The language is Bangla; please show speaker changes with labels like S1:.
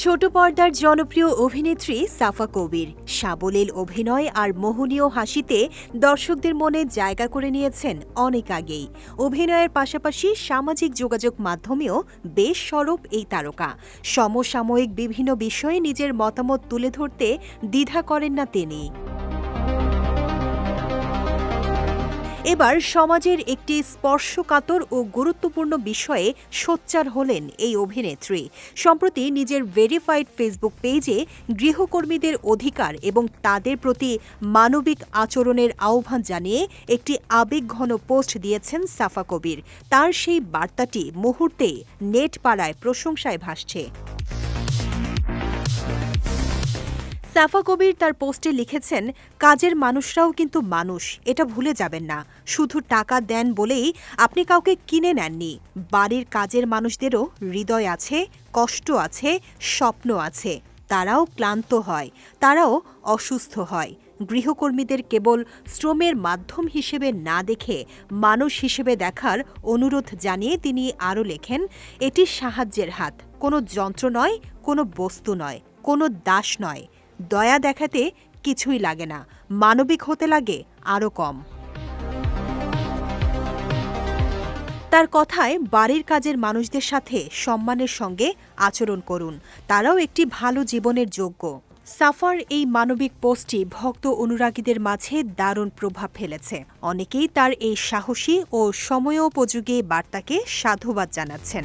S1: ছোট পর্দার জনপ্রিয় অভিনেত্রী সাফা কবির সাবলীল অভিনয় আর মোহনীয় হাসিতে দর্শকদের মনে জায়গা করে নিয়েছেন অনেক আগেই। অভিনয়ের পাশাপাশি সামাজিক যোগাযোগ মাধ্যমেও বেশ সরব এই তারকা। সমসাময়িক বিভিন্ন বিষয়ে নিজের মতামত তুলে ধরতে দ্বিধা করেন না তিনি। এবার সমাজের একটি স্পর্শকাতর ও গুরুত্বপূর্ণ বিষয়ে সোচ্চার হলেন এই অভিনেত্রী। সম্প্রতি নিজের ভেরিফাইড ফেসবুক পেজে গৃহকর্মীদের অধিকার এবং তাদের প্রতি মানবিক আচরণের আহ্বান জানিয়ে একটি আবেগঘন পোস্ট দিয়েছেন সাফা কবির। তার সেই বার্তাটি মুহূর্তেই নেট পাড়ায় প্রশংসায় ভাসছে। সাফা কবির তার পোস্টে লিখেছেন, কাজের মানুষরাও কিন্তু মানুষ, এটা ভুলে যাবেন না। শুধু টাকা দেন বলেই আপনি কাউকে কিনে নেননি। বাড়ির কাজের মানুষদেরও হৃদয় আছে, কষ্ট আছে, স্বপ্ন আছে। তারাও ক্লান্ত হয়, তারাও অসুস্থ হয়। গৃহকর্মীদের কেবল শ্রমের মাধ্যম হিসেবে না দেখে মানুষ হিসেবে দেখার অনুরোধ জানিয়ে তিনি আরও লেখেন, এটি সাহায্যের হাত, কোনো যন্ত্র নয়, কোনো বস্তু নয়, কোনো দাস নয়। দয়া দেখাতে কিছুই লাগে না, মানবিক হতে লাগে আরও কম। তার কথায়, বাড়ির কাজের মানুষদের সাথে সম্মানের সঙ্গে আচরণ করুন, তারাও একটি ভালো জীবনের যোগ্য। সাফার এই মানবিক পোস্টটি ভক্ত অনুরাগীদের মাঝে দারুণ প্রভাব ফেলেছে। অনেকেই তার এই সাহসী ও সময়োপযোগী বার্তাকে সাধুবাদ জানাচ্ছেন।